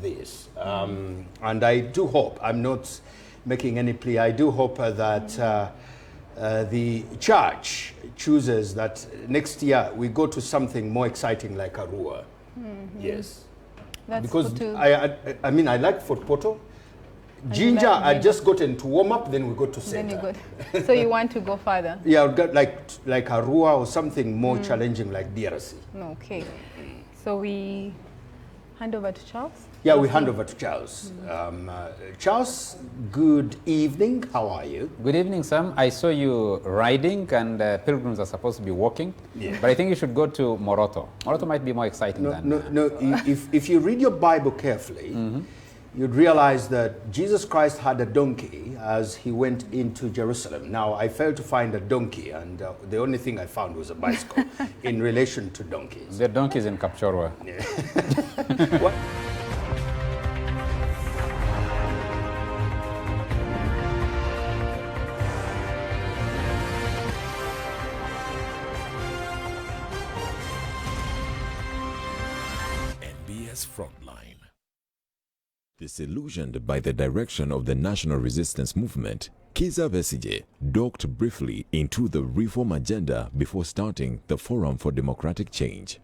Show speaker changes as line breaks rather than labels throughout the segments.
this. And I do hope, I'm not making any plea, I do hope that the church chooses that next year we go to something more exciting like Arua. Yes.
That's
because I mean, I like Fort Portal. Ginger, I just gotten to warm up, then we go to center.
Then you go. So you want to go further?
Yeah, I've got like Arua or something more challenging like DRC.
Okay. So we hand over to Charles?
Yeah, we hand over to Charles. Charles, good evening. How are you?
Good evening, Sam. I saw you riding, and pilgrims are supposed to be walking. Yeah. But I think you should go to Moroto. Moroto might be more exciting than...
No. If you read your Bible carefully, you'd realize that Jesus Christ had a donkey as he went into Jerusalem. Now, I failed to find a donkey, and the only thing I found was a bicycle in relation to donkeys.
The donkeys in Kapchorwa.
Yeah. What?
Frontline. Disillusioned by the direction of the national resistance movement, Kizza Besigye docked briefly into the reform agenda before starting the Forum for Democratic Change.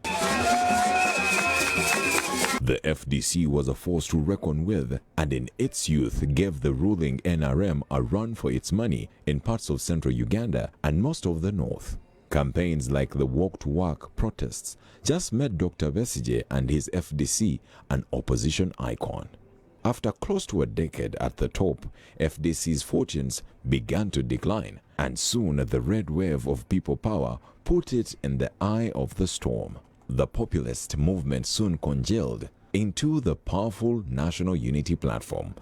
The FDC was a force to reckon with, and in its youth gave the ruling NRM a run for its money in parts of central Uganda and most of the north. Campaigns like the Walk to Work protests just made Dr. Besigye and his FDC an opposition icon. After close to a decade at the top, FDC's fortunes began to decline, and soon the red wave of people power put it in the eye of the storm. The populist movement soon congealed into the powerful National Unity Platform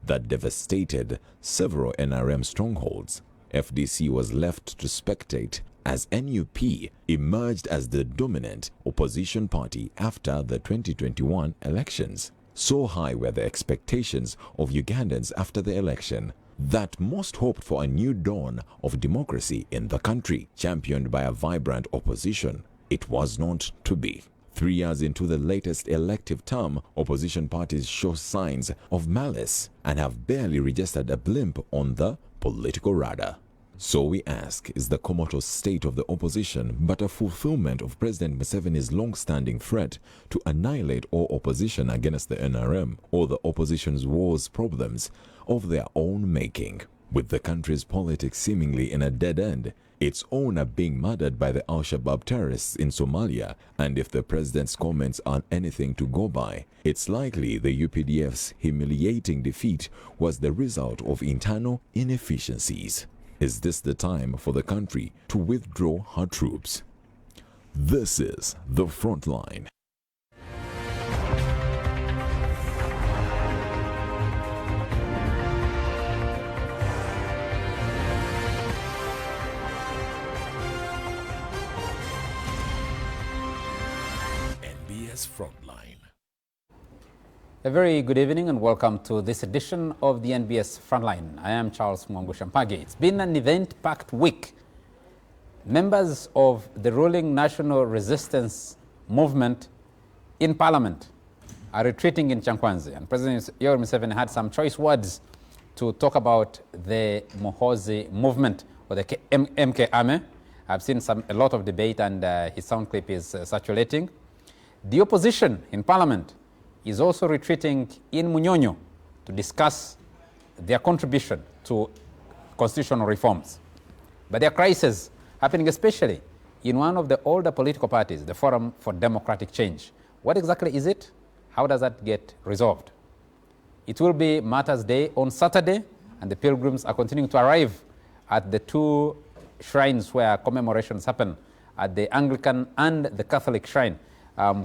that devastated several NRM strongholds. FDC was left to spectate as NUP emerged as the dominant opposition party after the 2021 elections. So high were the expectations of Ugandans after the election that most hoped for a new dawn of democracy in the country, championed by a vibrant opposition. It was not to be. 3 years into the latest elective term, opposition parties show signs of malice and have barely registered a blimp on the political radar. So we ask, is the comatose state of the opposition but a fulfillment of President Museveni's long-standing threat to annihilate all opposition against the NRM, or the opposition's wars problems of their own making? With the country's politics seemingly in a dead end, its owner being murdered by the Al-Shabaab terrorists in Somalia, and if the president's comments are anything to go by, it's likely the UPDF's humiliating defeat was the result of internal inefficiencies. Is this the time for the country to withdraw her troops? This is The Frontline. Frontline.
A very good evening and welcome to this edition of the NBS Frontline. I am Charles Mwangushampage. It's been an event-packed week. Members of the ruling National Resistance Movement in Parliament are retreating in Chankwanzi, and President Museveni had some choice words to talk about the Muhoozi movement, or the MK Army. I've seen a lot of debate, and his sound clip is circulating. The opposition in Parliament is also retreating in Munyonyo to discuss their contribution to constitutional reforms. But there are crises happening especially in one of the older political parties, the Forum for Democratic Change. What exactly is it? How does that get resolved? It will be Martyrs' Day on Saturday, and the pilgrims are continuing to arrive at the two shrines where commemorations happen, at the Anglican and the Catholic shrine.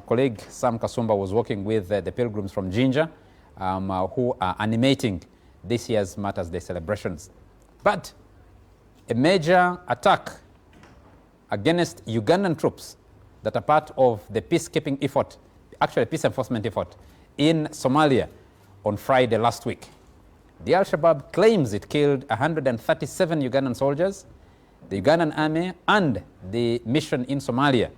Colleague Sam Kasumba was working with the pilgrims from Jinja who are animating this year's Martyrs' Day celebrations. But a major attack against Ugandan troops that are part of the peacekeeping effort, actually peace enforcement effort, in Somalia on Friday last week. The Al-Shabaab claims it killed 137 Ugandan soldiers. The Ugandan army and the mission in Somalia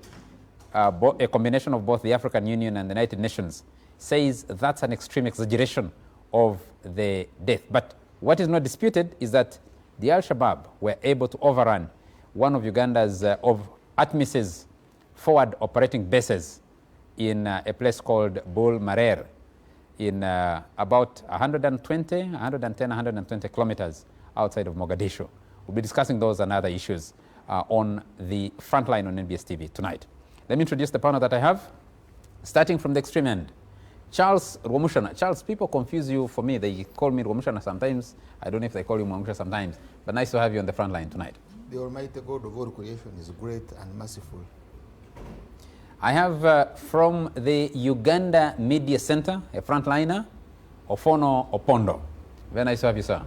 a combination of both the African Union and the United Nations, says that's an extreme exaggeration of the death. But what is not disputed is that the Al-Shabaab were able to overrun one of Uganda's, of ATMIS's forward operating bases in a place called Bul Marer in about 110, 120 kilometers outside of Mogadishu. We'll be discussing those and other issues on the front line on NBS TV tonight. Let me introduce the panel that I have, starting from the extreme end. Charles Rwomushana. Charles, people confuse you for me. They call me Rwomushana sometimes. I don't know if they call you Rwomushana sometimes. But nice to have you on the front line tonight.
The Almighty God of all creation is great and merciful.
I have from the Uganda Media Center, a frontliner, Ofono Opondo. Very nice to have you, sir.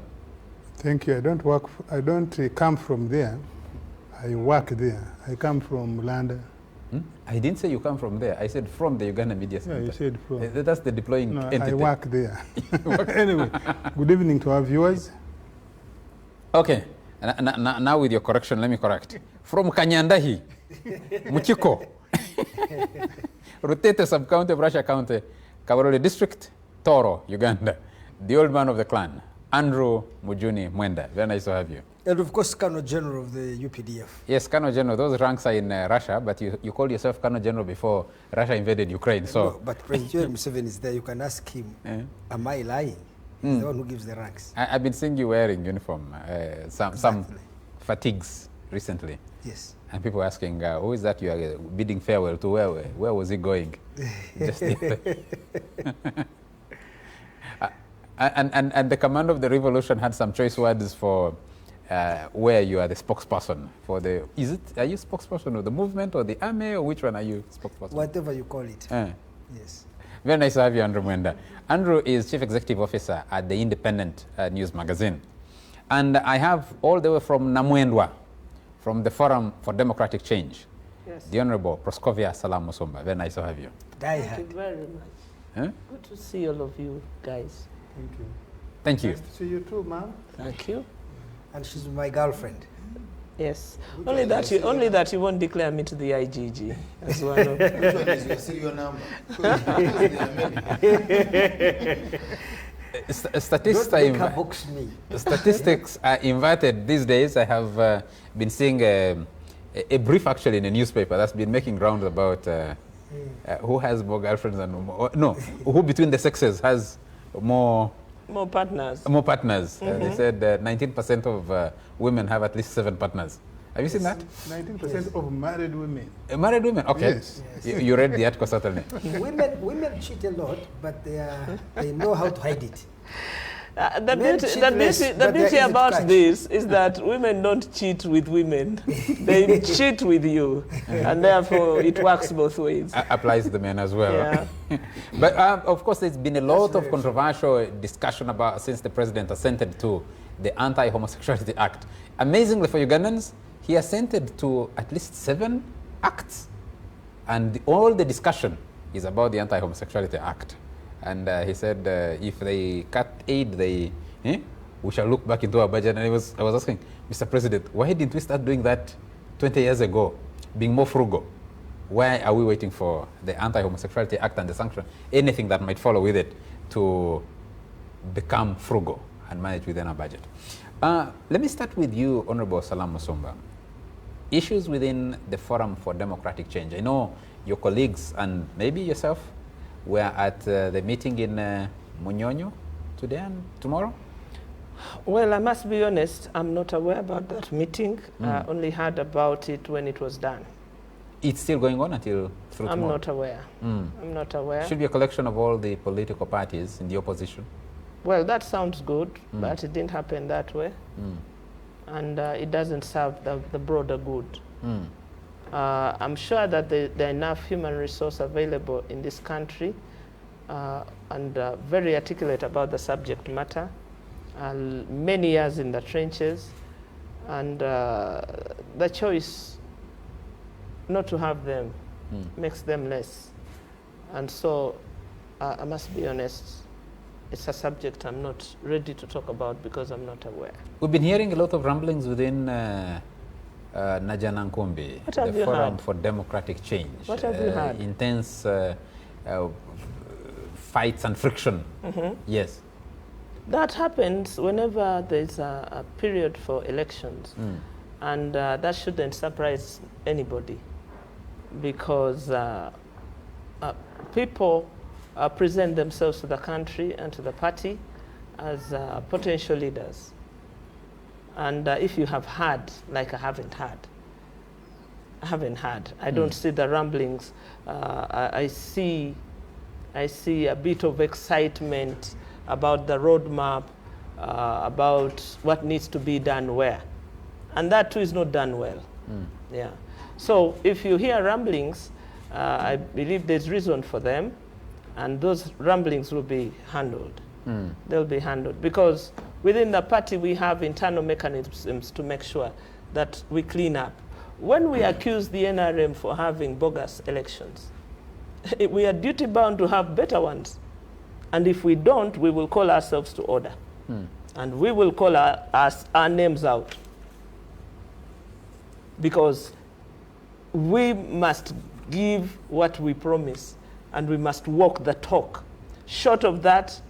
Thank you. I don't come from there. I work there. I come from London.
I didn't say you come from there. I said from the Uganda Media Center.
Yeah, you said from.
That's the deploying
No,
entity.
I work there. Anyway, good evening to our viewers.
Okay. Now with your correction, let me correct. From Kanyandahi, Muchiko, Rutete Sub-County of Russia County, Kabarole District, Toro, Uganda. The old man of the clan, Andrew Maenad. Very nice to have you.
And of course, Colonel General of the UPDF.
Yes, Colonel General. Those ranks are in Russia, but you called yourself Colonel General before Russia invaded Ukraine. So,
No, but President Museveni is there. You can ask him, am I lying? He's the one who gives the ranks.
I've been seeing you wearing uniform, some fatigues recently.
Yes.
And people asking, who is that you are bidding farewell to? Where was he going? Just and the command of the revolution had some choice words for where you are the spokesperson for the. Are you spokesperson of the movement or the army, or which one are you spokesperson?
Whatever you call it. Yes.
Very nice to have you, Andrew Maenad. Andrew is Chief Executive Officer at the Independent News Magazine. And I have all the way from Namwendwa, from the Forum for Democratic Change, the Honorable Proscovia Salam Musomba. Very nice to have you.
Thank you very much. Good to see all of you guys.
Thank you.
Thank you.
Nice to see you too, ma'am.
Thank you.
And she's my girlfriend.
Yes. Only that you won't declare me to the IGG as one of.
Which one is your serial number?
Statistics are inverted these days. I have been seeing a brief actually in a newspaper that's been making rounds about who has more girlfriends and who between the sexes has more partners. More partners. They said 19% of women have at least 7 partners. Have you seen that?
19% of married women.
Married women, okay.
Yes.
You read the article certainly.
Women cheat a lot, but they know how to hide it.
The beauty about this is that women don't cheat with women. They cheat with you. And therefore, it works both ways.
Applies to the men as well.
Yeah.
But of course, there's been a lot of controversial discussion about since the president assented to the Anti-Homosexuality Act. Amazingly for Ugandans, he assented to at least 7 acts. And all the discussion is about the Anti-Homosexuality Act. And he said, if they cut aid, we shall look back into our budget. And I was asking, Mr. President, why didn't we start doing that 20 years ago, being more frugal? Why are we waiting for the Anti-Homosexuality Act and the sanction, anything that might follow with it, to become frugal and manage within our budget? Let me start with you, Honorable Salam Musomba. Issues within the Forum for Democratic Change. I know your colleagues and maybe yourself were at the meeting in Munyonyo today and tomorrow?
Well, I must be honest, I'm not aware about that meeting. I only heard about it when it was done.
It's still going on until through tomorrow?
I'm not aware. I'm not aware.
Should be a collection of all the political parties in the opposition?
Well, that sounds good, but it didn't happen that way. And it doesn't serve the broader good. I'm sure that there are enough human resource available in this country and very articulate about the subject matter, many years in the trenches, and the choice not to have them makes them less. And so I must be honest, it's a subject I'm not ready to talk about because I'm not aware.
We've been hearing a lot of rumblings within Najana Nkumbi,
What have
the
you
Forum
had?
for Democratic Change.
What have you had?
Intense fights and friction. Yes.
That happens whenever there's a period for elections. And that shouldn't surprise anybody, because people present themselves to the country and to the party as potential leaders. And if you have had, like I haven't had, I don't see the rumblings. I see a bit of excitement about the roadmap, about what needs to be done where. And that too is not done well. Yeah. So if you hear rumblings, I believe there's reason for them, and those rumblings will be handled. They'll be handled, because within the party we have internal mechanisms to make sure that we clean up. When we accuse the NRM for having bogus elections, we are duty bound to have better ones. And if we don't, we will call ourselves to order. And we will call our names out. Because we must give what we promise, and we must walk the talk. Short of that,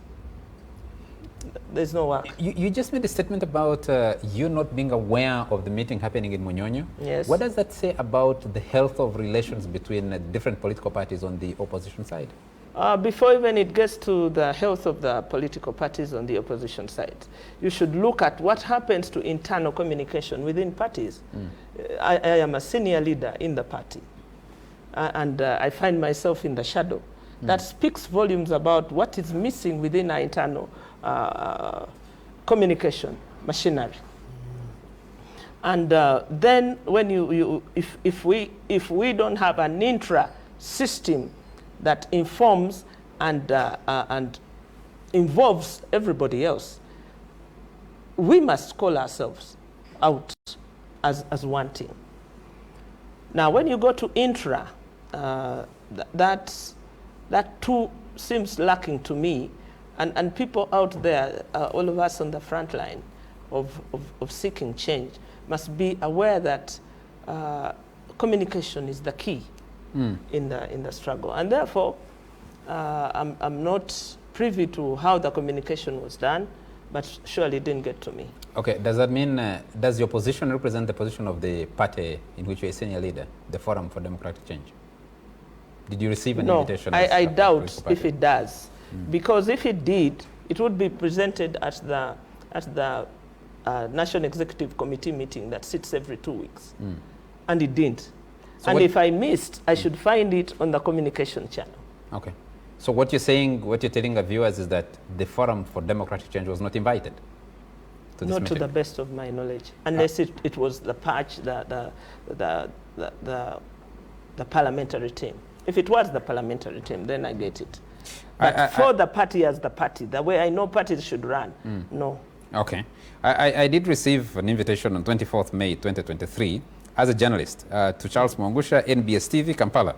there's no work.
You just made a statement about you not being aware of the meeting happening in Munyonyo.
Yes.
What does that say about the health of relations between different political parties on the opposition side?
Before even it gets to the health of the political parties on the opposition side, you should look at what happens to internal communication within parties. I am a senior leader in the party, and I find myself in the shadow. That speaks volumes about what is missing within our internal communication machinery. And then when if we don't have an intra system that informs and involves everybody else, we must call ourselves out as one team. Now, when you go to intra, that too seems lacking to me, and people out there, all of us on the front line of seeking change, must be aware that communication is the key in the struggle. And therefore, I'm not privy to how the communication was done, but surely it didn't get to me.
Okay, does that mean, does your position represent the position of the party in which you're a senior leader, the Forum for Democratic Change? Did you receive an invitation?
No, I doubt if it does. Because if it did, it would be presented at the National Executive Committee meeting that sits every 2 weeks. And it didn't. So and if I missed, I should find it on the communication channel. Okay.
So what you're saying, what you're telling our viewers is that the Forum for Democratic Change was not invited to this
meeting? Not to the best of my knowledge, unless it was the patch, the parliamentary team. If it was the parliamentary team, then I get it. But for the party as the party, the way I know parties should run, no.
Okay. I did receive an invitation on 24th May 2023 as a journalist to Charles Mwangusha, NBS TV, Kampala.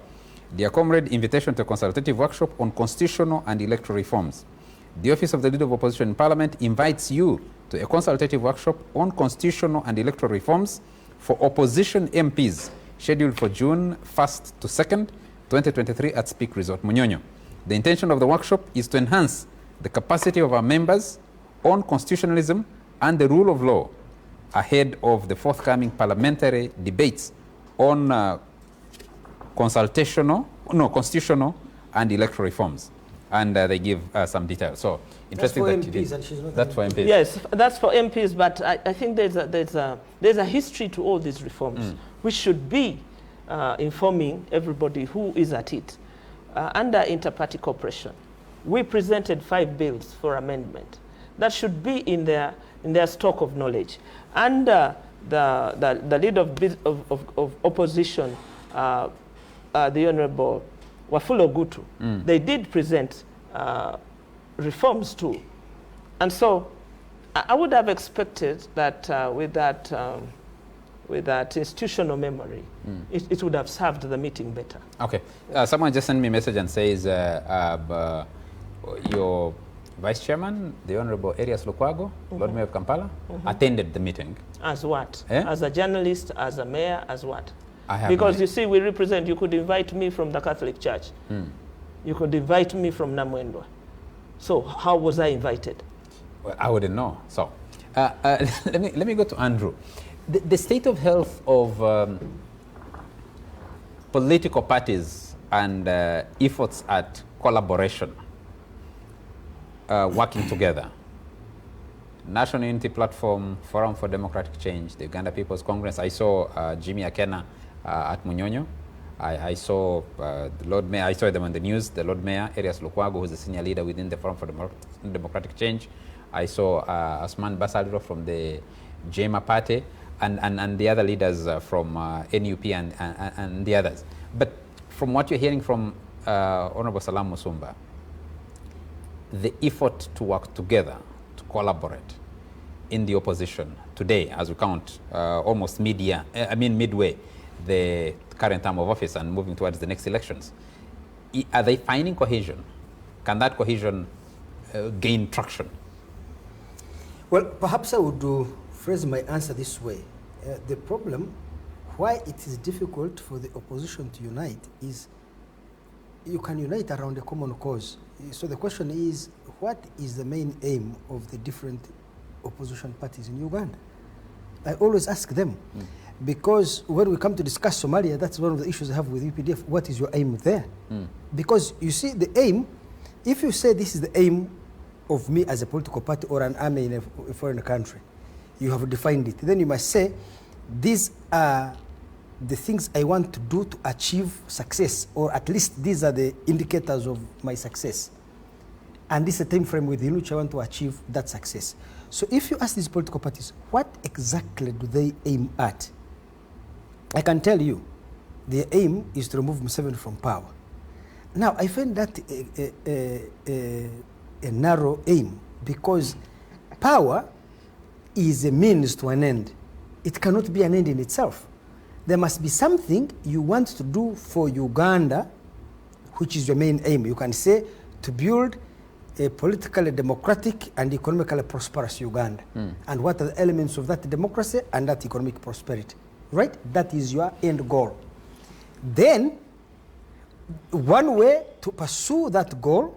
Dear comrade, invitation to a consultative workshop on constitutional and electoral reforms. The Office of the Leader of Opposition in Parliament invites you to a consultative workshop on constitutional and electoral reforms for opposition MPs scheduled for June 1st to 2nd, 2023 at Speak Resort, Munyonyo. The intention of the workshop is to enhance the capacity of our members on constitutionalism and the rule of law ahead of the forthcoming parliamentary debates on constitutional and electoral reforms. And they give some details. So interesting
that's
that
for
you
MPs,
did.
and she's not
That's for MPs.
Yes, that's for MPs, but I think there's a history to all these reforms, which should be informing everybody who is at it. Under inter-party cooperation, we presented 5 bills for amendment. That should be in their stock of knowledge. Under the lead of opposition, the Honorable Wafula Gutu, they did present reforms too. And so I would have expected that with that institutional memory, it would have served the meeting better.
Okay. Someone just sent me a message and says your Vice Chairman, the Honorable Arias Lukwago, Lord Mayor of Kampala, attended the meeting.
As what?
Eh?
As a journalist, as a mayor, as what?
I have
Because
no-
you see, we represent, you could invite me from the Catholic Church. You could invite me from Namwendwa. So how was I invited?
Well, I wouldn't know. So let me go to Andrew. The state of health of political parties and efforts at collaboration, working together. National Unity Platform, Forum for Democratic Change, the Uganda People's Congress. I saw Jimmy Akena at Munyonyo. I saw the Lord Mayor, I saw them on the news, the Lord Mayor, Arias Lukwago, who's the senior leader within the Forum for Democratic Change. I saw Asman Basaliro from the JMA party and the other leaders from NUP and the others. But from what you're hearing from Honorable Salam Musumba, the effort to work together, to collaborate in the opposition today, as we count almost midway the current term of office and moving towards the next elections, are they finding cohesion? Can that cohesion gain traction?
Well, perhaps I would phrase my answer this way. The problem, why it is difficult for the opposition to unite, is you can unite around a common cause. So the question is, what is the main aim of the different opposition parties in Uganda? I always ask them, because when we come to discuss Somalia, that's one of the issues I have with UPDF. What is your aim there? Because you see, the aim, if you say this is the aim of me as a political party or an army in a foreign country, you have defined it. Then you must say, these are the things I want to do to achieve success, or at least these are the indicators of my success. And this is a time frame within which I want to achieve that success. So if you ask these political parties, what exactly do they aim at? I can tell you, their aim is to remove Museveni from power. Now, I find that a narrow aim, because power is a means to an end. It cannot be an end in itself. There must be something you want to do for Uganda, which is your main aim. You can say to build a politically democratic and economically prosperous Uganda. And what are the elements of that democracy and that economic prosperity? Right? That is your end goal. Then, one way to pursue that goal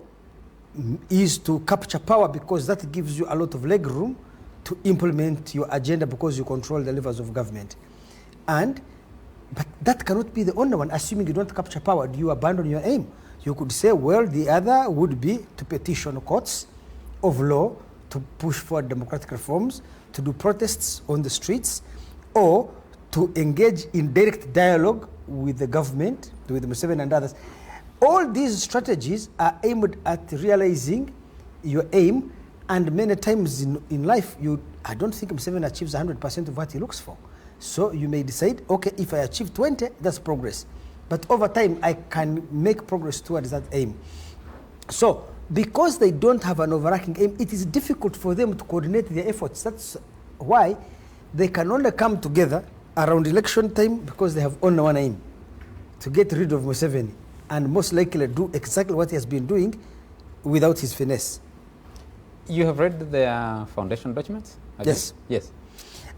is to capture power, because that gives you a lot of leg room to implement your agenda, because you control the levers of government. But that cannot be the only one. Assuming you don't capture power, do you abandon your aim? You could say, well, the other would be to petition courts of law to push for democratic reforms, to do protests on the streets, or to engage in direct dialogue with the government, with Museveni and others. All these strategies are aimed at realizing your aim, and many times in life, I don't think Museveni achieves 100% of what he looks for. So you may decide, okay, if I achieve 20, that's progress. But over time, I can make progress towards that aim. So because they don't have an overarching aim, it is difficult for them to coordinate their efforts. That's why they can only come together around election time, because they have only one aim, to get rid of Museveni, and most likely do exactly what he has been doing without his finesse.
You have read their foundation documents?
Yes.
Yes.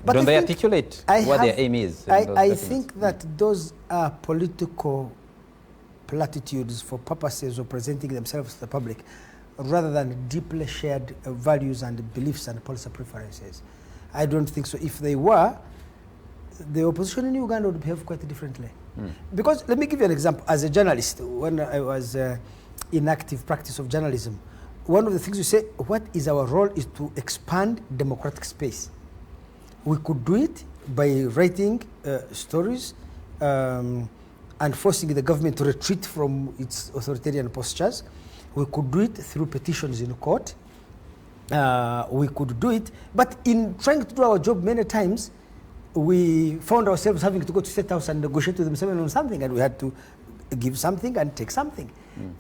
But
Don't
I
they
think
articulate what their aim is?
I think that those are political platitudes for purposes of presenting themselves to the public, rather than deeply shared values and beliefs and policy preferences. I don't think so. If they were, the opposition in Uganda would behave quite differently. Because, let me give you an example. As a journalist, when I was in active practice of journalism, one of the things you say, what is our role, is to expand democratic space. We could do it by writing stories and forcing the government to retreat from its authoritarian postures. We could do it through petitions in court. We could do it, but in trying to do our job, many times we found ourselves having to go to State House and negotiate with Museveni on something, and we had to give something and take something.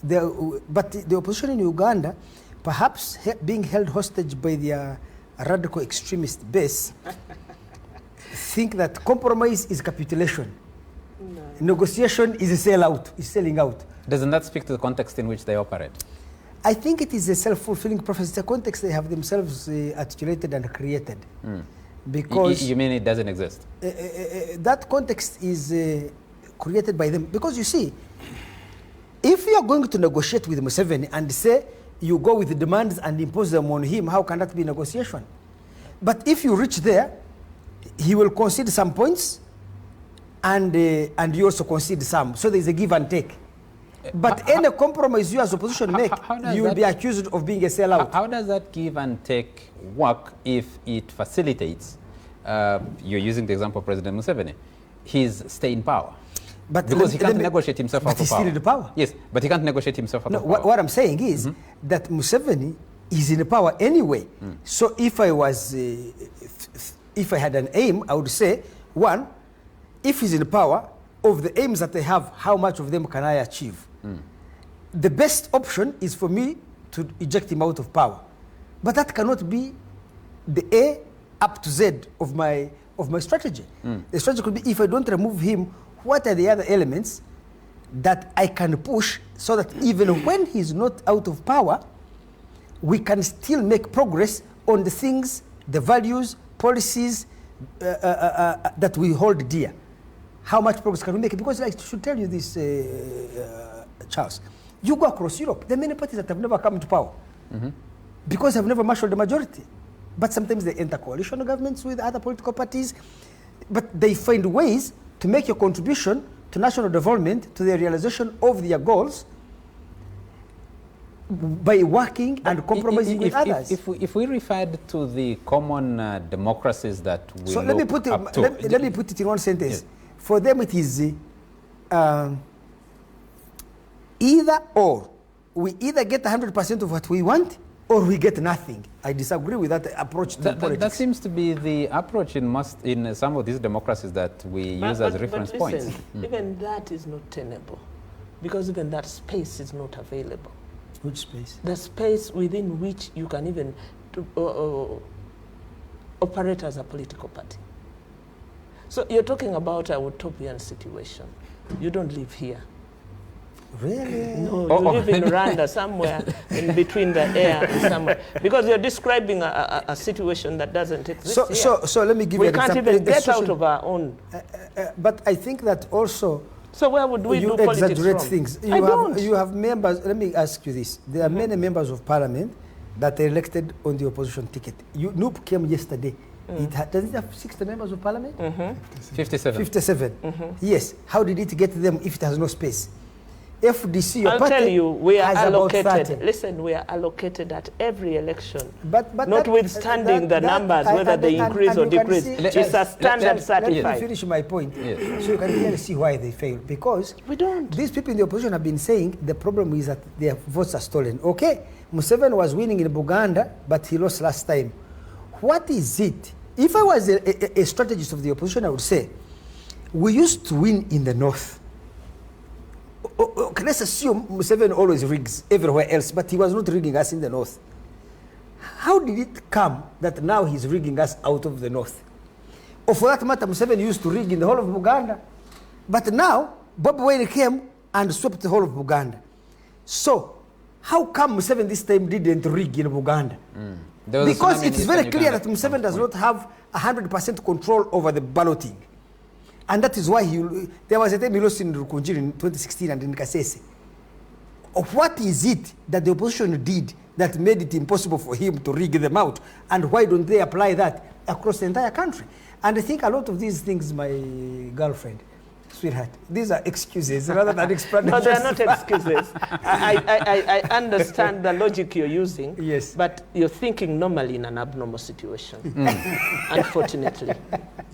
But the opposition in Uganda, perhaps being held hostage by their radical extremist base, think that compromise is capitulation. Negotiation is a selling out.
Doesn't that speak to the context in which they operate?
I think it is a self-fulfilling prophecy. It's a context they have themselves articulated and created. Because
you mean it doesn't exist?
that context is created by them. Because you see, if you are going to negotiate with Museveni and say you go with the demands and impose them on him, how can that be negotiation? But if you reach there, he will concede some points and you also concede some. So there is a give and take. But any compromise you as opposition make, you will be accused of being a sellout.
How does that give and take work if it facilitates, you're using the example of President Museveni, his stay in power?
But
because he can't negotiate himself out of power.
But he's still in power.
Yes, but he can't negotiate himself out of power.
What I'm saying is that Museveni is in power anyway. So if I had an aim, I would say, one, if he's in power, of the aims that they have, how much of them can I achieve? The best option is for me to eject him out of power. But that cannot be the A up to Z of my strategy. The strategy could be, if I don't remove him, what are the other elements that I can push so that even when he's not out of power, we can still make progress on the things, the values, policies that we hold dear. How much progress can we make? Because I should tell you this, Charles. You go across Europe, there are many parties that have never come to power because they've never marshaled the majority. But sometimes they enter coalition governments with other political parties, but they find ways to make a contribution to national development, to the realization of their goals by working and compromising with others.
If we referred to the common democracies that we
so let me put it in one sentence. Yes. For them it is either or. We either get 100% of what we want or we get nothing. I disagree with that approach to politics.
That seems to be the approach in some of these democracies that we use as reference points.
Even that is not tenable because even that space is not available.
Which space?
The space within which you can even operate as a political party. So you're talking about a utopian situation. You don't live here.
Really?
No, you live in Rwanda somewhere in between the air and somewhere. Because you're describing a situation that doesn't exist here.
So let me give you an example.
We can't even get out of our own.
But I think that also
so where would we do politics
exaggerate
from?
things.
don't.
You have members, let me ask you this. There are many members of parliament that are elected on the opposition ticket. Noop came yesterday. Does it have 60 members of parliament?
57.
57. Yes. How did it get them if it has no space? FDC,
I'll tell you, we are allocated.
30.
Listen, we are allocated at every election.
But
notwithstanding the numbers, whether they increase or decrease, it's a standard certified.
Let me finish my point. Yes. So you can clearly see why they fail. Because
we don't.
These people in the opposition have been saying the problem is that their votes are stolen. Okay, Museveni was winning in Buganda, but he lost last time. What is it? If I was a strategist of the opposition, I would say, we used to win in the north. Let's assume Museveni always rigs everywhere else, but he was not rigging us in the north. How did it come that now he's rigging us out of the north? Or for that matter, Museveni used to rig in the whole of Buganda. But now, Bob Wine came and swept the whole of Buganda. So, how come Museveni this time didn't rig in Buganda? Because it is very clear that Museveni does not have 100% control over the balloting. And that is why there was a time he lost in Rukunjiri in 2016 and in Kasese. What is it that the opposition did that made it impossible for him to rig them out? And why don't they apply that across the entire country? And I think a lot of these things, my girlfriend, sweetheart, these are excuses rather than explanations.
No, they are not excuses. I understand the logic you're using,
yes,
but you're thinking normally in an abnormal situation, unfortunately.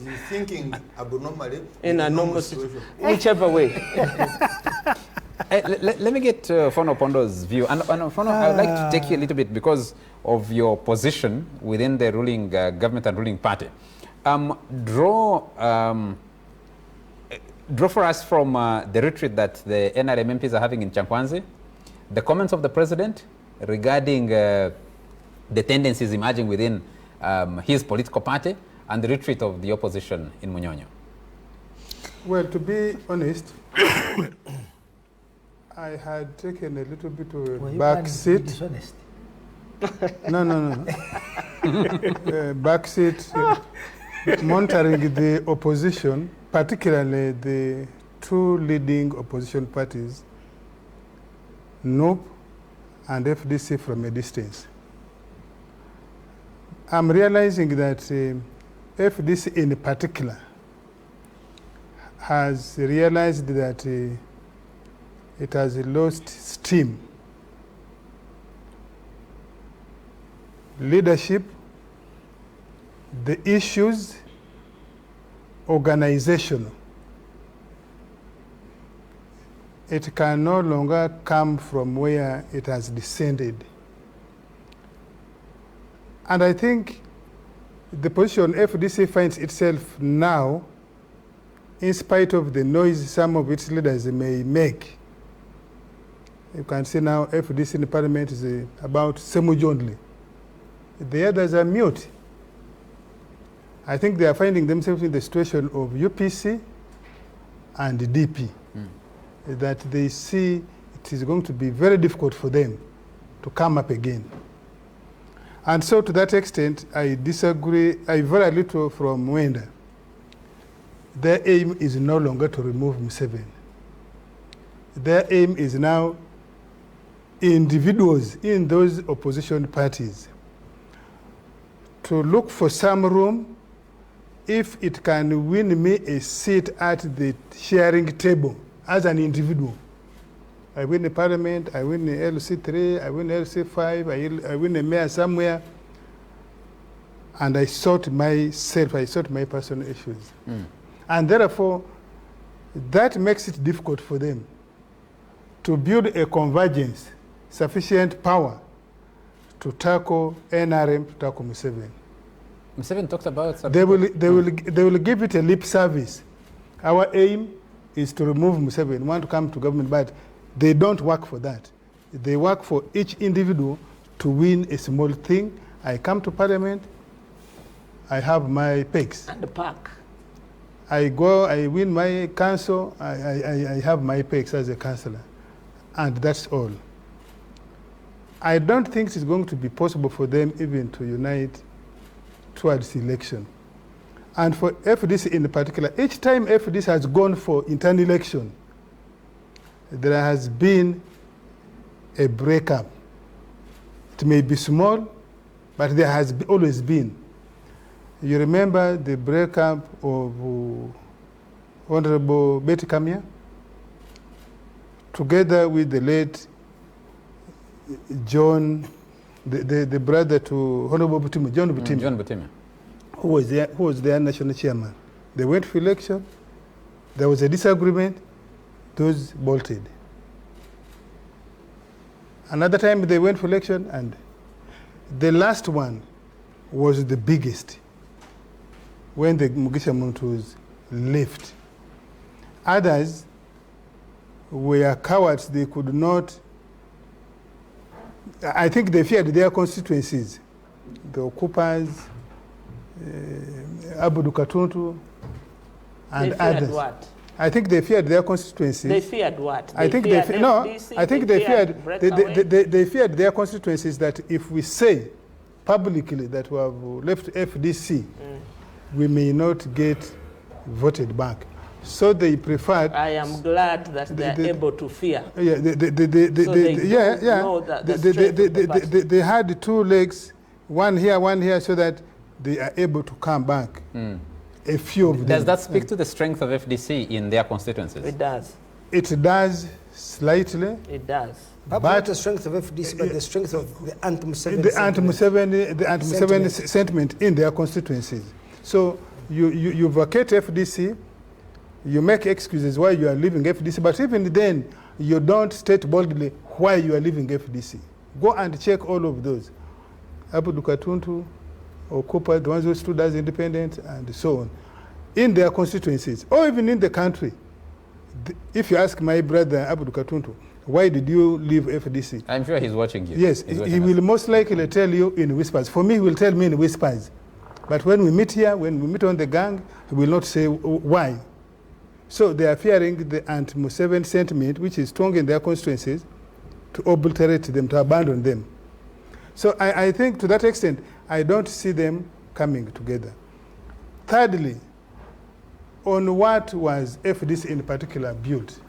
You're thinking abnormally
in a normal situation. Whichever way.
Let me get Fono Pondo's view. And Fono, I would like to take you a little bit because of your position within the ruling government and ruling party. Draw for us from the retreat that the NRM MPs are having in Chankwanzi, the comments of the president regarding the tendencies emerging within his political party, and the retreat of the opposition in Munyonyo.
Well, to be honest, I had taken a little bit of
Were
a
you
back
planning to be
seat.
dishonest?
No. Back seat, monitoring the opposition, particularly the two leading opposition parties, NUP and FDC, from a distance. I'm realizing that FDC in particular has realized that it has lost steam. Leadership, the issues, organizational. It can no longer come from where it has descended. And I think the position FDC finds itself now, in spite of the noise some of its leaders may make. You can see now FDC in the parliament is about Semuju only. The others are mute. I think they are finding themselves in the situation of UPC and DP, that they see it is going to be very difficult for them to come up again. And so to that extent, I disagree. I very little from Maenad. Their aim is no longer to remove Museveni. Their aim is now individuals in those opposition parties to look for some room if it can win me a seat at the sharing table as an individual. I win the parliament, I win the LC3, I win the LC5, I win the mayor somewhere, and I sort myself, I sort my personal issues. And therefore, that makes it difficult for them to build a convergence, sufficient power to tackle NRM, to tackle Museveni.
Museveni talked about...
They will give it a lip service. Our aim is to remove Museveni, want to come to government, but they don't work for that. They work for each individual to win a small thing. I come to parliament, I have my pegs.
And the park.
I go, I win my council, I have my pegs as a councillor. And that's all. I don't think it's going to be possible for them even to unite towards election. And for FDC in particular, each time FDC has gone for internal election, there has been a breakup. It may be small, but there has always been. You remember the breakup of Honorable Betty Kamya, together with the late John, the brother to Honorable Butima, John Butima.
John Butima.
Who was their national chairman. They went for election, there was a disagreement, those bolted. Another time they went for election, and the last one was the biggest, when the Mugisha Muntu left. Others were cowards, they could not. I think they feared their constituencies, the Okupas, Abudu Katuntu, and
they feared
others.
What?
I think they feared their constituencies.
They feared what?
I think they feared, no. I think they feared their constituencies, that if we say publicly that we have left FDC, we may not get voted back. So they preferred.
I am glad that they are able to fear.
Yeah, they had two legs, one here, so that they are able to come back. A few of them.
Does that speak to the strength of FDC in their constituencies?
It does.
It does slightly.
It does.
But not the strength of FDC, but the strength of the anti-Museveni
anti-Museveni sentiment in their constituencies. So you vacate FDC, you make excuses why you are leaving FDC, but even then, you don't state boldly why you are leaving FDC. Go and check all of those. Abudu Katuntu, Okupa, the ones who stood as independent, and so on, in their constituencies, or even in the country. If you ask my brother Abudu Katuntu, why did you leave FDC?
I'm sure he's watching you.
Yes, he will most likely tell you in whispers. For me, he will tell me in whispers. But when we meet here, when we meet on the gang, he will not say why. So they are fearing the anti-Museveni sentiment, which is strong in their constituencies, to obliterate them, to abandon them. So I think to that extent, I don't see them coming together. Thirdly, on what was FDC in particular built?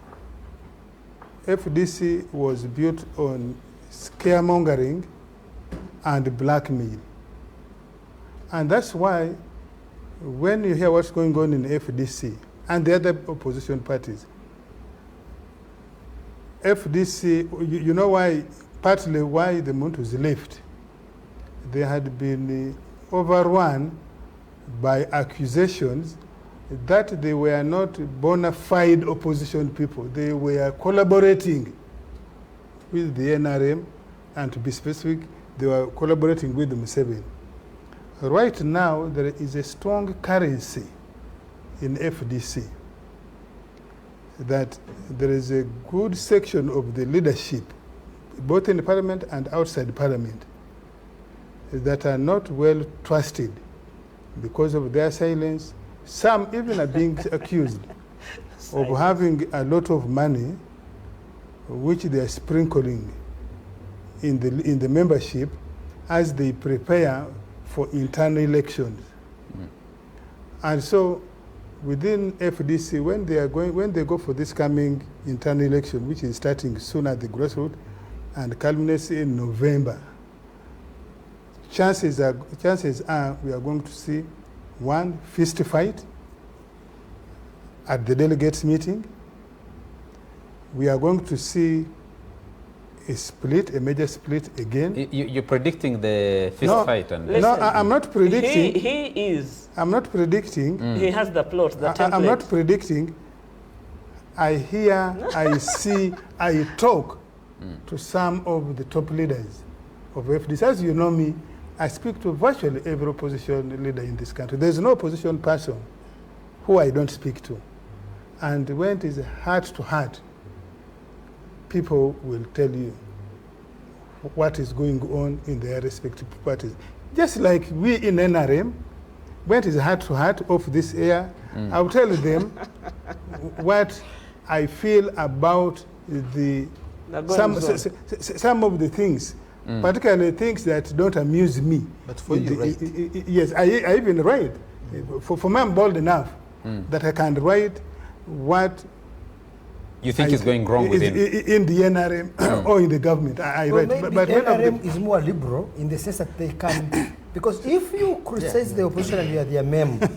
FDC was built on scaremongering and blackmail. And that's why when you hear what's going on in FDC and the other opposition parties, FDC, you know why, partly why the Muhoozi left. They had been overrun by accusations that they were not bona fide opposition people. They were collaborating with the NRM, and to be specific, they were collaborating with the Museveni. Right now, there is a strong currency in FDC that there is a good section of the leadership, both in the parliament and outside parliament, that are not well trusted because of their silence. Some even are being accused of having a lot of money which they are sprinkling in the membership as they prepare for internal elections. And so within FDC, when they go for this coming internal election, which is starting soon at the grassroots and culminates in November, chances are we are going to see one fist fight at the delegates meeting. We are going to see a major split again.
You're predicting the fist fight? And
no, I'm not predicting.
He is.
I'm not predicting.
He has the plot, the template.
I'm not predicting. I hear, I see, I talk to some of the top leaders of FDC. As you know me, I speak to virtually every opposition leader in this country. There's no opposition person who I don't speak to. And when it is heart to heart, people will tell you what is going on in their respective parties. Just like we in NRM, when it is heart to heart of this air, I will tell them what I feel about some of the things, particularly things that don't amuse me.
But for you, right?
Yes, I even write. For me, I'm bold enough that I can write what
you think is going wrong within?
In the NRM or in the government. I
well,
write.
maybe
But
NRM is more liberal in the sense that they can, because if you criticize the opposition and you are their member,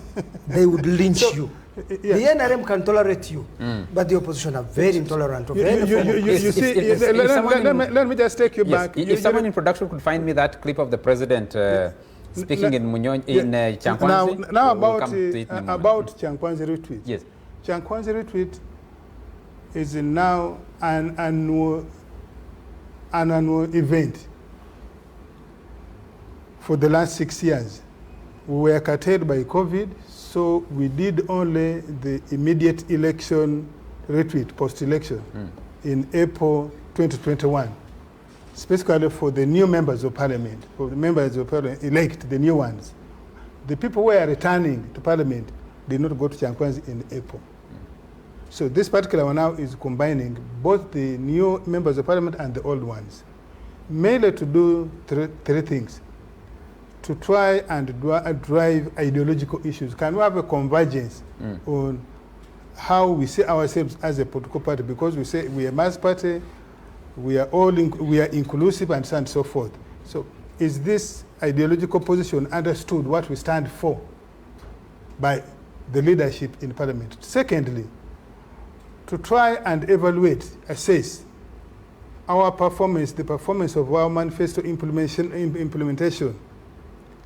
they would lynch you. The NRM can tolerate you, but the opposition are very intolerant.
You see, let me just take you back.
If someone in production could find me that clip of the president speaking in Chankwanzi.
Now about Chankwanzi retweet.
Yes.
Chankwanzi retweet is now an annual event for the last 6 years. We were curtailed by COVID, so we did only the immediate election retweet, post-election, in April 2021, specifically for the new members of parliament, for the members of parliament elect, the new ones. The people who are returning to parliament did not go to Chankwanzi in April. So this particular one now is combining both the new members of parliament and the old ones, mainly to do three things. To try and drive ideological issues. Can we have a convergence on how we see ourselves as a political party? Because we say we are a mass party, we are inclusive, and so on and so forth. So is this ideological position understood, what we stand for, by the leadership in parliament? Secondly, to try and evaluate, assess our performance, the performance of our manifesto implementation,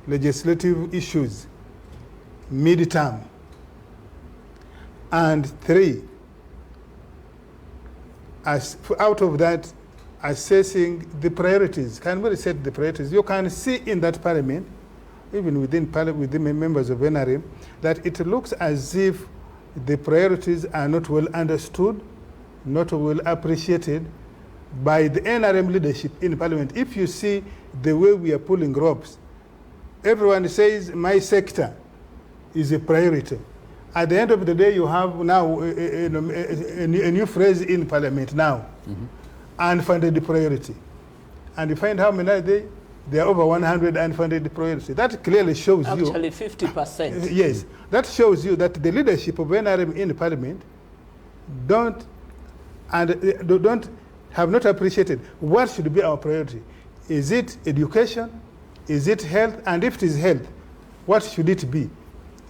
legislative issues, mid-term. And three, out of that, assessing the priorities. Can we set the priorities? You can see in that parliament, even within members of NRM, that it looks as if the priorities are not well understood, not well appreciated by the NRM leadership in parliament. If you see the way we are pulling ropes, everyone says my sector is a priority. At the end of the day, you have now a new phrase in Parliament now, unfunded priority. And you find how many are they? There are over 100 unfunded priorities. That clearly shows you...
Actually, 50%.
Yes, that shows you that the leadership of NRM in Parliament have not appreciated what should be our priority. Is it education? Is it health? And if it is health, what should it be?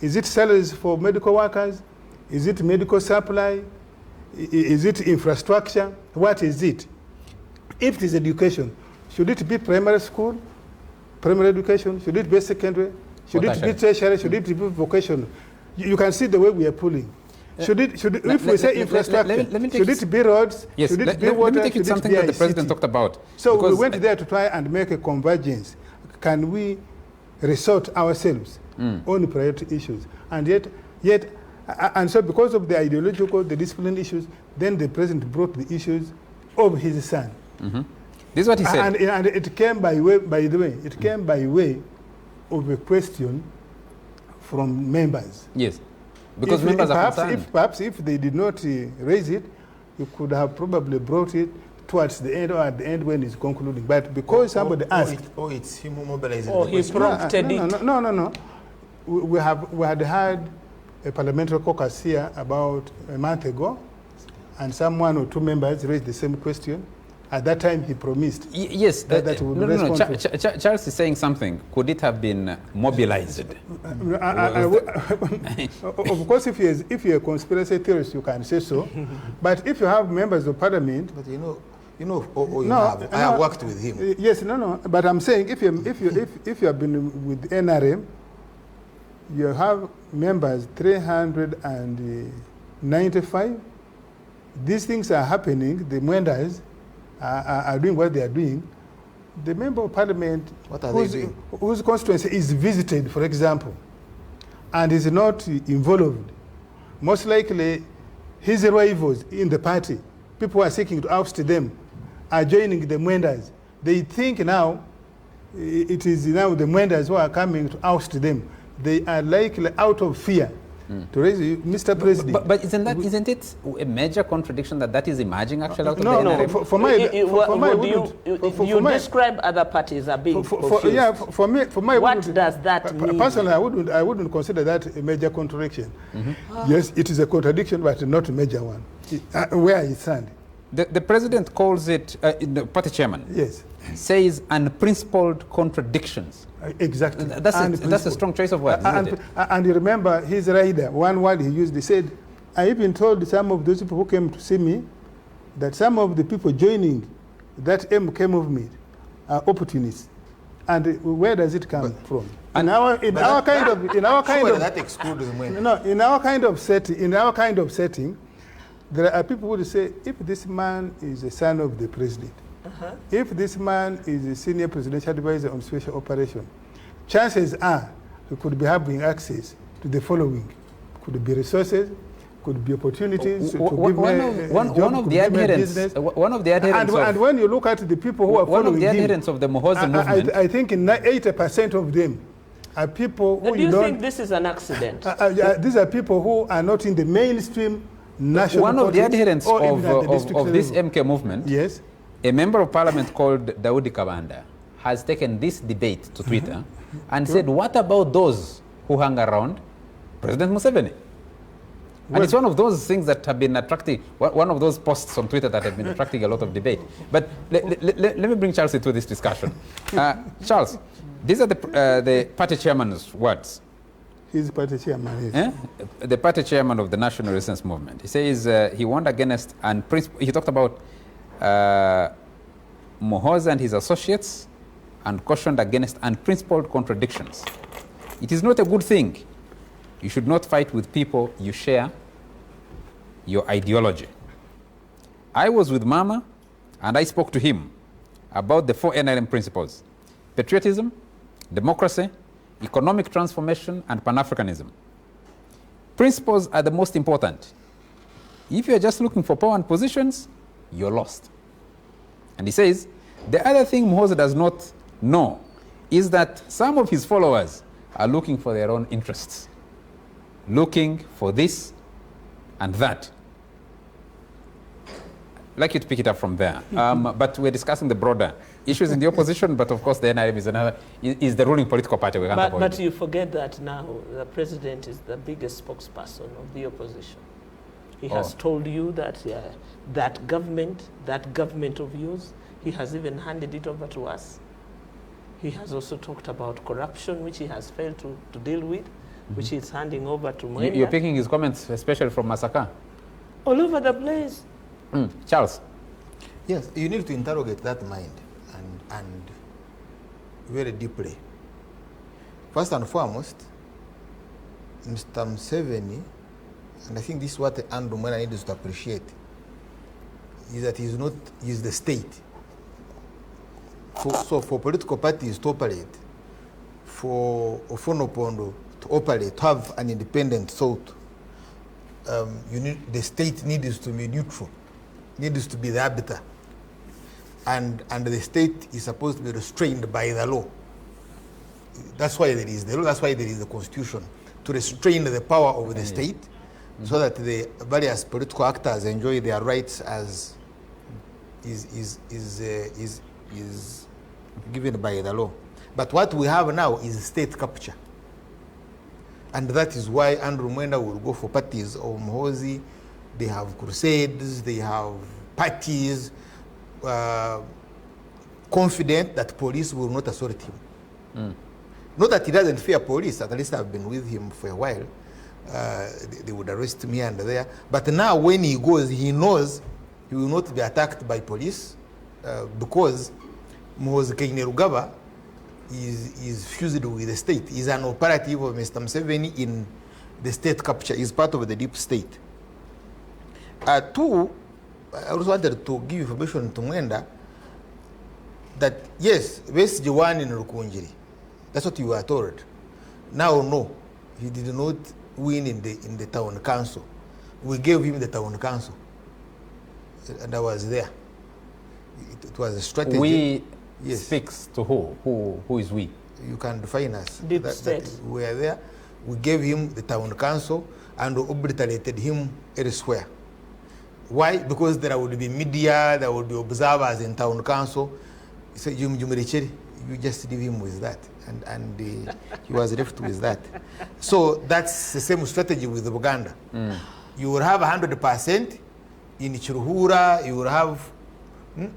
Is it salaries for medical workers? Is it medical supply? Is it infrastructure? What is it? If it is education, should it be primary school, primary education? Should it be secondary? Should it be tertiary? Should it be vocational? You can see the way we are pulling. If we say infrastructure, should it be roads?
Yes,
should it be water?
Let me take it something that the President talked about.
So we went there to try and make a convergence. Can we resort ourselves on priority issues? And so because of the ideological, the discipline issues, then the President brought the issues of his son.
This is what he said.
And it came by way of a question from members.
Yes, because members are concerned.
Perhaps if they did not raise it, you could have probably brought it towards the end or at the end when it's concluding. But because somebody asked...
it's him who mobilized
Or he prompted it.
No. We had had a parliamentary caucus here about a month ago, and some 1 or 2 members raised the same question. At that time, he promised
yes,
that would respond
to. Charles is saying something. Could it have been mobilized?
Of course, if you're a conspiracy theorist, you can say so. But if you have members of parliament...
But I have worked with him.
Yes, no. But I'm saying if you have been with NRM, you have members 395. These things are happening. The Mwendas are doing what they are doing. The member of parliament whose constituency is visited, for example, and is not involved, most likely his rivals in the party, people who are seeking to oust them, are joining the Mwendas. They think now it is now the Mwendas who are coming to oust them. They are likely out of fear to raise Mr. President.
But isn't it a major contradiction that is emerging actually out of the NRM?
You describe other parties are being confused.
For me,
what does that mean?
Personally, I wouldn't consider that a major contradiction. Yes, it is a contradiction, but not a major one. Where I stand.
The President calls it, the party chairman,
yes,
says unprincipled contradictions.
Exactly.
That's a strong choice of words,
and you remember his rider, one word he used, he said, I even told some of those people who came to see me that some of the people joining that MK movement are opportunists. And where does it come from? In our kind of setting, there are people who say, if this man is the son of the president, if this man is a senior presidential advisor on special operation, chances are he could be having access to the following. Could be resources, could be opportunities to give
one of the adherents.
And when you look at the people who are following him,
one of the adherents of the Muhoozi movement,
I think 80% of them are people who
do you think this is an accident?
These are people who are not in the mainstream national
one of the adherents of this
level.
MK movement,
yes,
a member of parliament called Daudi Kabanda, has taken this debate to Twitter and said, what about those who hang around President Museveni? And it's one of those things that have been attracting, one of those posts on Twitter that have been attracting a lot of debate. But let me bring Charles into this discussion. Charles, these are the party chairman's words.
He's the party chairman, yes.
The party chairman of the National Resistance Movement. He says he warned against, he talked about Muhoozi and his associates and cautioned against unprincipled contradictions. It is not a good thing. You should not fight with people you share your ideology. I was with Mama and I spoke to him about the 4 NRM principles: patriotism, democracy, economic transformation, and Pan-Africanism. Principles are the most important. If you're just looking for power and positions, you're lost. And he says, the other thing Muhoozi does not know is that some of his followers are looking for their own interests. looking for this and that. I'd like you to pick it up from there. But we're discussing the broader issues in the opposition, but of course the NRM is the ruling political party. We can't
But you forget that now the president is the biggest spokesperson of the opposition. He has told you that that government of yours, he has even handed it over to us. He has also talked about corruption, which he has failed to deal with, which he's handing over to Maenad.
You're picking his comments, especially from Masaka.
All over the place.
Charles.
Yes, you need to interrogate that mind and very deeply. First and foremost, Mr. Museveni, and I think this is what Andrew Maenad needs to appreciate, is that he's the state. So for political parties to operate, for Ofonopondo to operate, to have an independent thought, the state needs to be neutral, needs to be the arbiter. And the state is supposed to be restrained by the law. That's why there is the law, that's why there is the constitution, to restrain the power of the state, so that the various political actors enjoy their rights as is given by the law. But what we have now is state capture. And that is why Andrew Maenad will go for parties of Muhoozi. They have crusades, they have parties, confident that police will not assault him. Not that he doesn't fear police, at least I've been with him for a while. They would arrest me and there. But now when he goes, he knows he will not be attacked by police because Muhoozi Kainerugaba is fused with the state. He's an operative of Mr. Museveni in the state capture. He's part of the deep state. Two, I also wanted to give information to Mwenda that yes, Besigye won in Rukunjiri. That's what you were told. Now no, he did not win in the town council. We gave him the town council, and I was there. It was a strategy.
We
yes.
Speaks to who? Who is we?
You can define us.
Deep state.
That we were there. We gave him the town council and obliterated him elsewhere. Why? Because there would be media, there would be observers in town council. So you just leave him with that, and he was left with that. So that's the same strategy with Uganda. You will have 100% in Chiruhura. You will have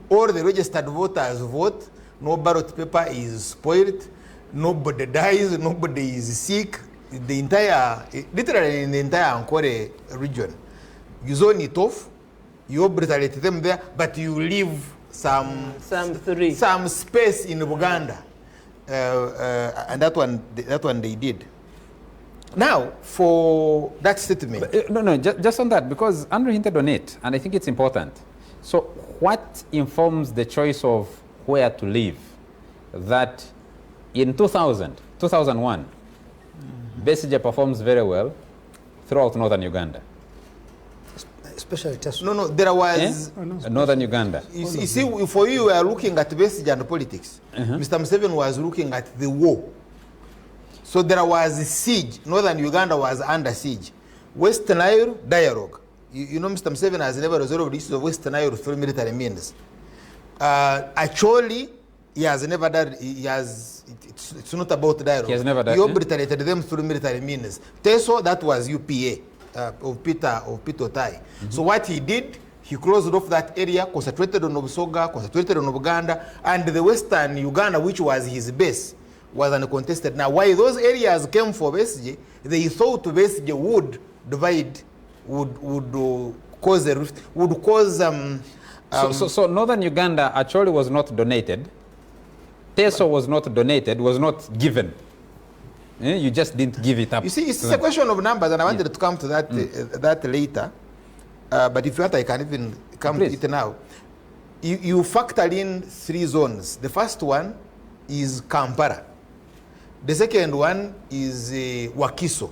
all the registered voters vote. No ballot paper is spoiled. Nobody dies. Nobody is sick. The entire, literally in the entire Ankole region, you zone it off. You obliterate them there, but you leave some space in Uganda, and that one they did. Now, for that statement,
no, just on that, because Andrew hinted on it, and I think it's important. So, what informs the choice of where to live? That in 2001, Besigye performs very well throughout northern Uganda.
Especially Teso.
No, there was
northern Uganda.
You see, for you are looking at Besigye and politics. Mr. Museveni was looking at the war. So there was a siege. Northern Uganda was under siege. West Nile dialogue. You know, Mr. Museveni has never resolved the issue of West Nile through military means. Actually, he has never done. It's not about dialogue.
He has never done.
He obliterated them through military means. Teso, that was UPA. Of Peter Otai. So what he did, he closed off that area, concentrated on Obusoga, concentrated on Uganda, and the western Uganda, which was his base, was uncontested. Now, why those areas came for Besigye, they thought Besigye would divide, would cause a rift, would cause
so northern Uganda actually was not donated. Teso was not donated, was not given. You just didn't give it up.
You see, it's a question of numbers, and I wanted to come to that that later. But if you want, I can even come to it now. You factor in 3 zones. The first one is Kampala. The second one is Wakiso.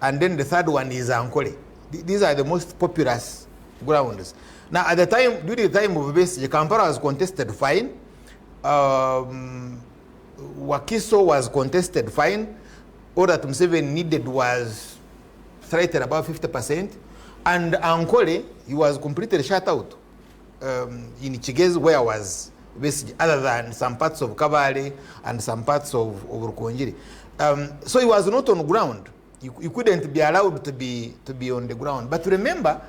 And then the third one is Ankole. These are the most populous grounds. Now, at the time, during the time of Besigye, Kampala was contested fine. Wakiso was contested fine. All that Museveni needed was slightly above 50%. And Ankole, he was completely shut out. In Chigezi, where was basically, other than some parts of Kabale and some parts of Rukonjiri. So he was not on ground. He couldn't be allowed to be on the ground. But remember,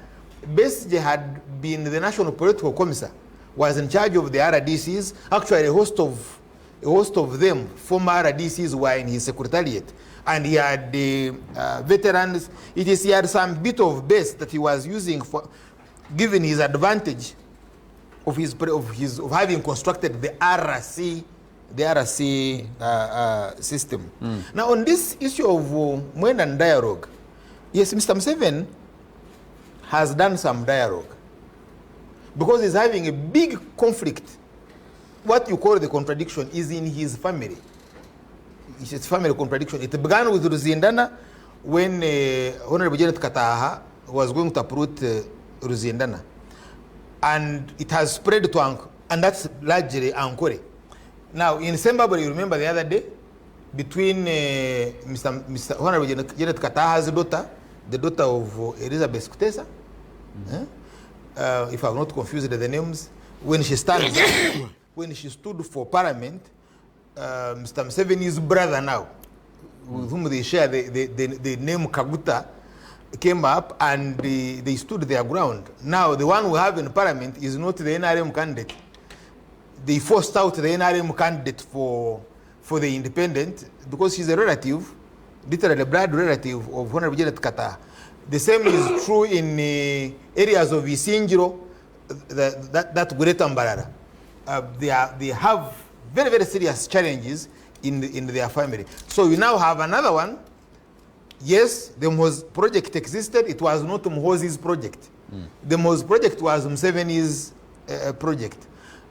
Besigye had been the national political commissar, was in charge of the RDCs. Actually, a host of them, former RDCs, were in his secretariat. And he had the veterans. He had some bit of base that he was using for, given his advantage of having constructed the RC system. Now, on this issue of Maenad dialogue, yes, Mr. Museveni has done some dialogue because he's having a big conflict. What you call the contradiction is in his family. It's a family contradiction. It began with Ruzindana when Honorable Janet Kataha was going to uproot Ruzindana. And it has spread to Ankole, and that's largely Ankole. Now, in Zimbabwe, you remember the other day, between Mr. Honorable Janet Kataha's daughter, the daughter of Elizabeth Kutesa, if I'm not confused with the names, when she stood for parliament, Mr. Museveni's brother now, with whom they share the name Kaguta, came up and they stood their ground. Now, the one we have in parliament is not the NRM candidate. They forced out the NRM candidate for the independent because she's a relative, literally a blood relative of Honorable Janet Kataha. The same is true in areas of Isinjiro, that Greater Mbarara. They have very, very serious challenges in their family. So we now have another one. Yes, the Muhoozi project existed. It was not Muhoozi's project. The Muhoozi project was Museveni's project.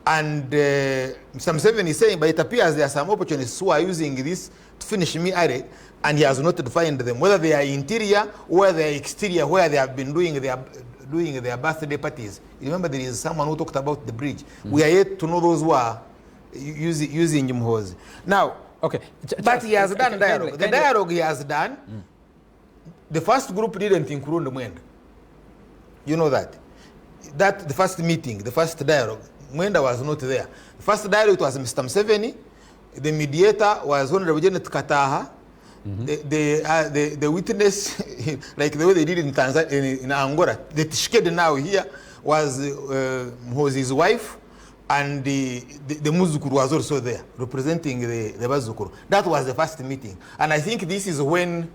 And Mr. Museveni is saying, but it appears there are some opportunists who are using this to finish me at it, and he has not defined them, whether they are interior or they are exterior, where they have been doing their birthday parties. You remember there is someone who talked about the bridge. We are yet to know those who are using Muhoozi. Now,
okay,
but he has done dialogue. The dialogue he has done, the first group didn't include Maenad. You know that. The first meeting, the first dialogue, Maenad was not there. The first dialogue was Mr. Museveni. The mediator was Honorable Janet Kataha. The witness, like the way they did in Tanzania, in Angola, the Tishkede now here was Muhoozi's wife, and the Muzukuru was also there, representing the Bazukuru. That was the first meeting. And I think this is when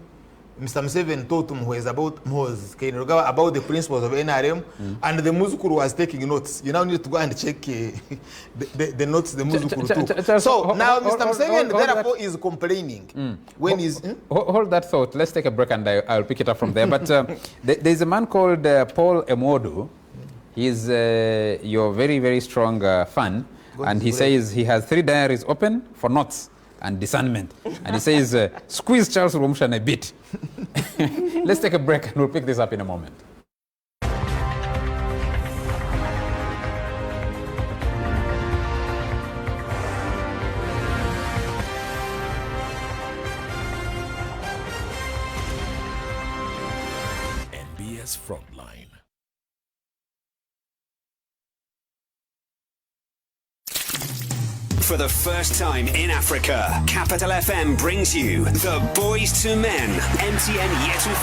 Mr. Museveni told Muhoozi about the principles of NRM, and the Muzukuru was taking notes. You now need to go and check the notes the Muzukuru took. So now Mr. Museveni therefore is complaining.
Hold that thought. Let's take a break and I'll pick it up from there. But there's a man called Paul Emodu. He's your very, very strong fan. And he says he has 3 diaries open for notes and discernment. And he says, squeeze Charles Rwomushana a bit. Let's take a break and we'll pick this up in a moment.
NBS Frontline.
For the first time in Africa, Capital FM brings you the Boys to Men MTN Yetu